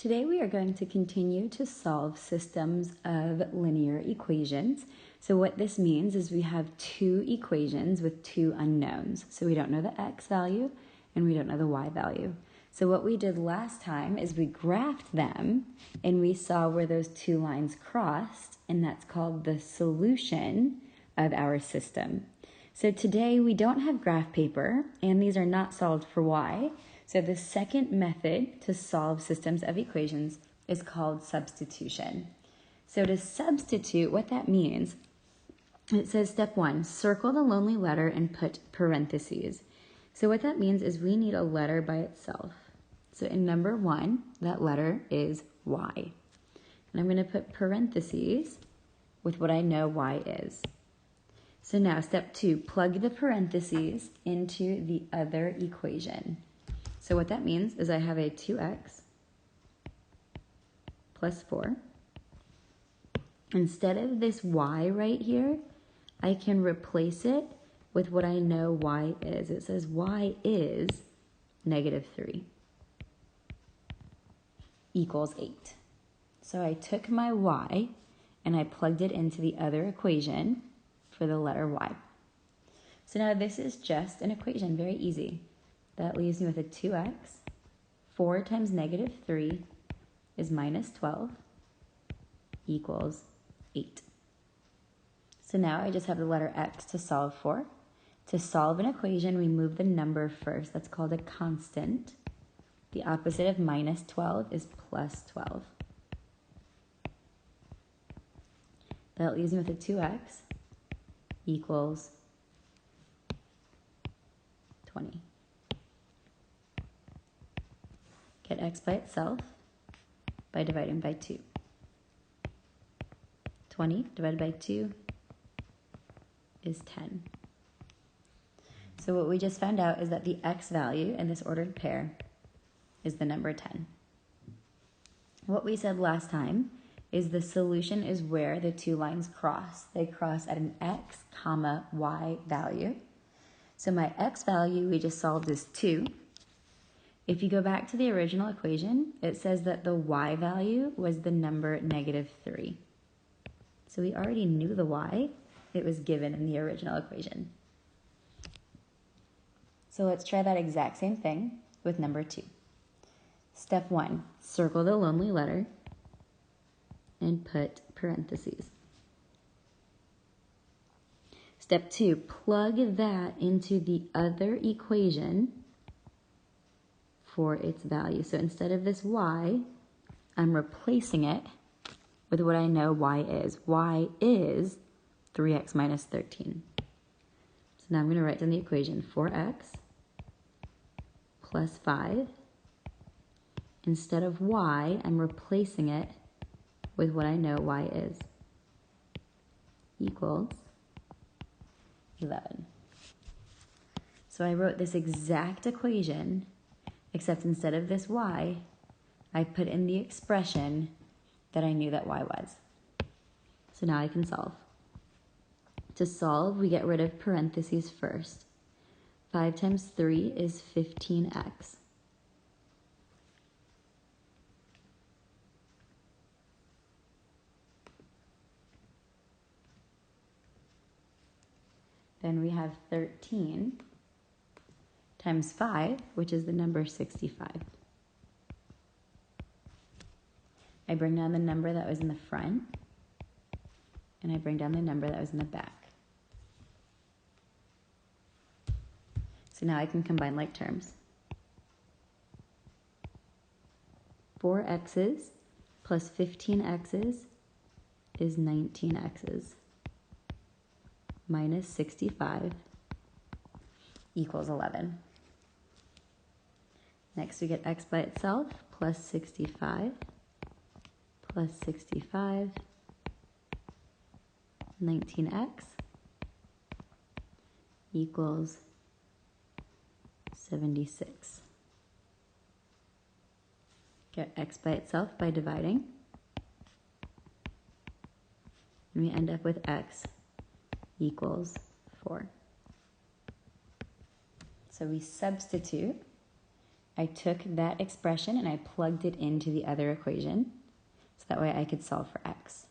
Today we are going to continue to solve systems of linear equations. So what this means is we have two equations with two unknowns. So we don't know the x value and we don't know the y value. So what we did last time is we graphed them and we saw where those two lines crossed, and that's called the solution of our system. So today we don't have graph paper and these are not solved for y. So the second method to solve systems of equations is called substitution. So to substitute, what that means, it says step 1, circle the lonely letter and put parentheses. So what that means is we need a letter by itself. So in number 1, that letter is y. And I'm going to put parentheses with what I know y is. So now step 2, plug the parentheses into the other equation. So what that means is I have a 2x plus 4. Instead of this y right here, I can replace it with what I know y is. It says y is -3 equals 8. So I took my y and I plugged it into the other equation for the letter y. So now this is just an equation, very easy. That leaves me with a 2x. 4 times -3 is -12 equals 8. So now I just have the letter x to solve for. To solve an equation, we move the number first. That's called a constant. The opposite of -12 is +12. That leaves me with a 2x equals 20. Get x by itself by dividing by 2. 20 divided by 2 is 10. So what we just found out is that the x value in this ordered pair is the number 10. What we said last time is the solution is where the two lines cross. They cross at an x, comma, y value. So my x value we just solved is 2. If you go back to the original equation, it says that the y value was the number -3. So we already knew the y. It was given in the original equation. So let's try that exact same thing with number 2. Step 1, circle the lonely letter and put parentheses. Step 2, plug that into the other equation for its value. So instead of this y, I'm replacing it with what I know y is. Y is 3x minus 13. So now I'm going to write down the equation. 4x plus 5. Instead of y, I'm replacing it with what I know y is. Equals 11. So I wrote this exact equation, except instead of this y, I put in the expression that I knew that y was. So now I can solve. To solve, we get rid of parentheses first. 5 times 3 is 15x. Then we have 13 times 5, which is the number 65. I bring down the number that was in the front, and I bring down the number that was in the back. So now I can combine like terms. 4x's plus 15x's is 19x's. Minus 65 equals 11. Next we get x by itself, plus 65, plus 65, 19x equals 76. Get x by itself by dividing, and we end up with x equals 4. So we substitute I took that expression and I plugged it into the other equation, so that way I could solve for x.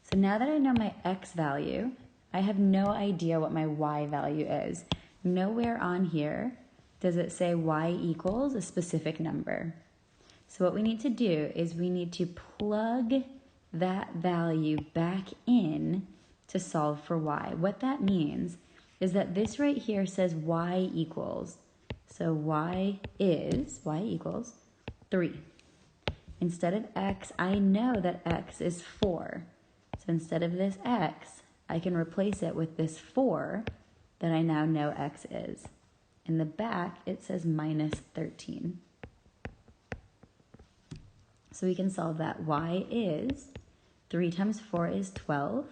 So now that I know my x value, I have no idea what my y value is. Nowhere on here does it say y equals a specific number. So what we need to do is we need to plug that value back in to solve for y. What that means is that this right here says y equals. So y equals 3. Instead of x, I know that x is 4. So instead of this x, I can replace it with this 4 that I now know x is. In the back, it says minus 13. So we can solve that. Y is 3 times 4 is 12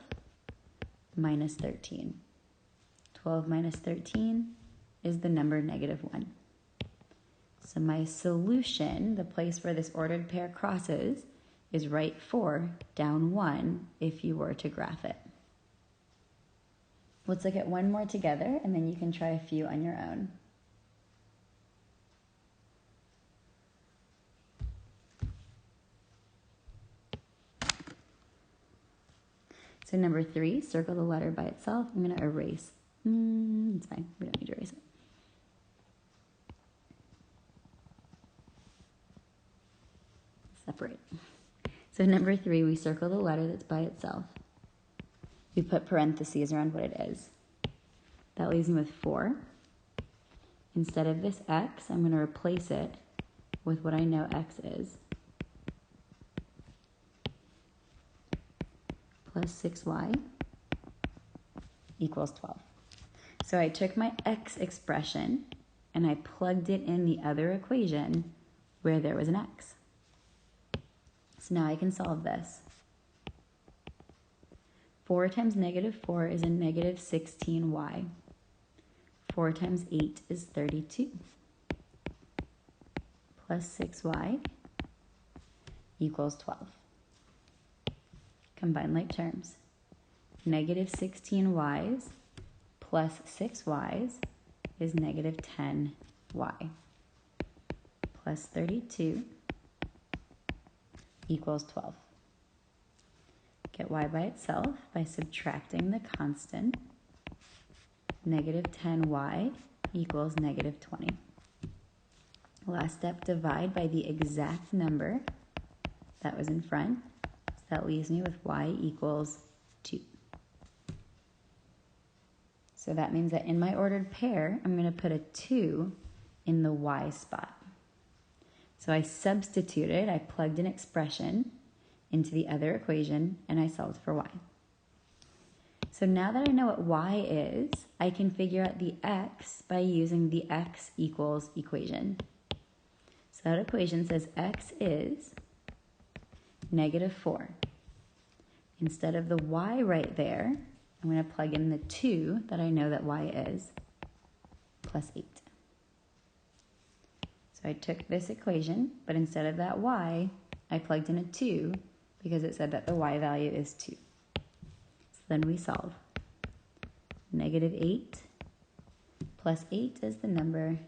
minus 13. 12 minus 13 is the number -1. So my solution, the place where this ordered pair crosses, is right 4 down 1 if you were to graph it. Let's look at one more together, and then you can try a few on your own. So number 3, circle the letter by itself. I'm going to erase. It's fine. We don't need to erase it. Separate. So number 3, we circle the letter that's by itself. We put parentheses around what it is. That leaves me with 4. Instead of this x, I'm going to replace it with what I know x is. Plus 6y equals 12. So I took my x expression and I plugged it in the other equation where there was an x. So now I can solve this. 4 times -4 is a -16y. 4 times 8 is 32. Plus 6y equals 12. Combine like terms. -16y's plus 6y's is -10y. Plus 32 equals 12. Get y by itself by subtracting the constant. -10y equals -20. Last step, divide by the exact number that was in front. So that leaves me with y equals 2. So that means that in my ordered pair, I'm going to put a 2 in the y spot. So I substituted, I plugged an expression into the other equation, and I solved for y. So now that I know what y is, I can figure out the x by using the x equals equation. So that equation says x is -4. Instead of the y right there, I'm going to plug in the 2 that I know that y is, plus 8. So I took this equation, but instead of that y, I plugged in a 2 because it said that the y value is 2. So then we solve. -8 plus 8 is the number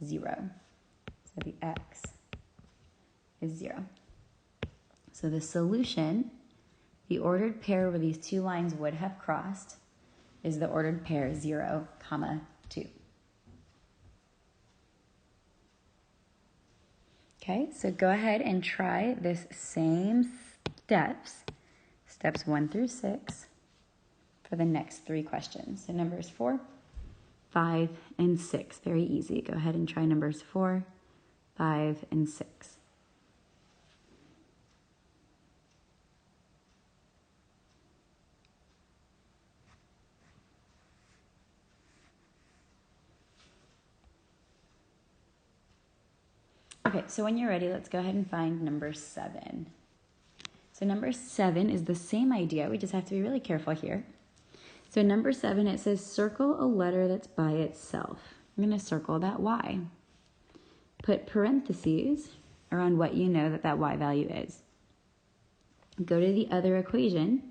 0. So the x is 0. So the solution, the ordered pair where these two lines would have crossed, is the ordered pair 0, 2. Okay, so go ahead and try this same steps 1 through 6, for the next 3 questions. So numbers 4, 5, and 6. Very easy. Go ahead and try numbers 4, 5, and 6. Okay, so when you're ready, let's go ahead and find number 7. So number 7 is the same idea. We just have to be really careful here. So number 7, it says circle a letter that's by itself. I'm going to circle that y. Put parentheses around what you know that y value is. Go to the other equation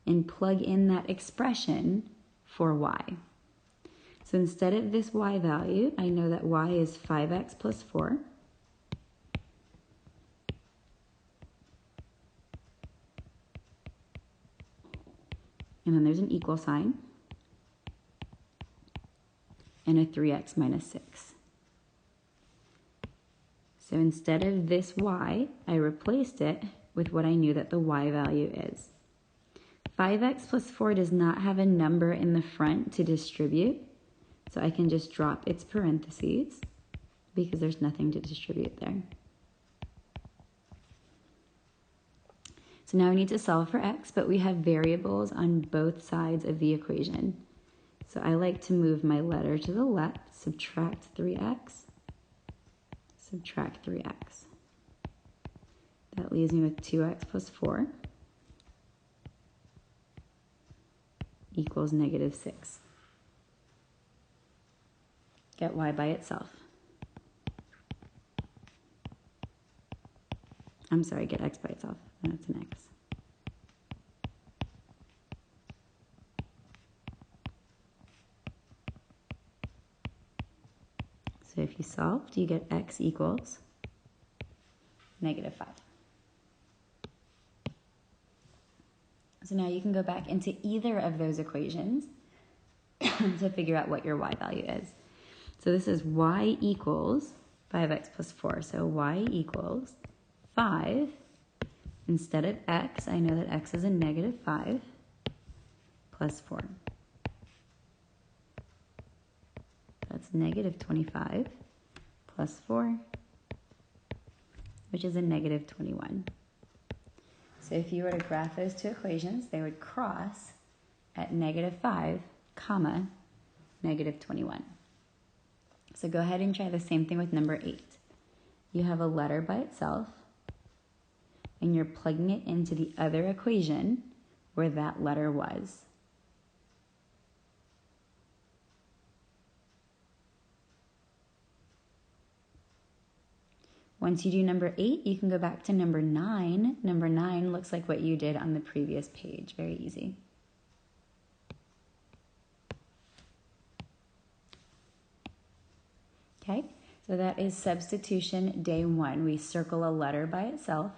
and plug in that expression for y. So instead of this y value, I know that y is 5x plus 4. And then there's an equal sign. And a 3x minus 6. So instead of this y, I replaced it with what I knew that the y value is. 5x plus 4 does not have a number in the front to distribute, so I can just drop its parentheses because there's nothing to distribute there. So now we need to solve for x, but we have variables on both sides of the equation. So I like to move my letter to the left, subtract 3x, subtract 3x. That leaves me with 2x plus 4 equals negative 6. Get y by itself. I'm sorry, get x by itself. That's an x. So if you solved, you get x equals negative 5. So now you can go back into either of those equations to figure out what your y value is. So this is y equals 5x plus 4. So y equals 5. Instead of x, I know that x is a negative 5 plus 4. That's negative 25 plus 4, which is a negative 21. So if you were to graph those two equations, they would cross at negative 5, comma, negative 21. So go ahead and try the same thing with number 8. You have a letter by itself, and you're plugging it into the other equation where that letter was. Once you do number 8, you can go back to number 9. Number 9 looks like what you did on the previous page. Very easy. Okay, so that is substitution day 1. We circle a letter by itself,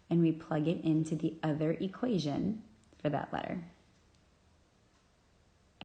and we plug it into the other equation for that letter.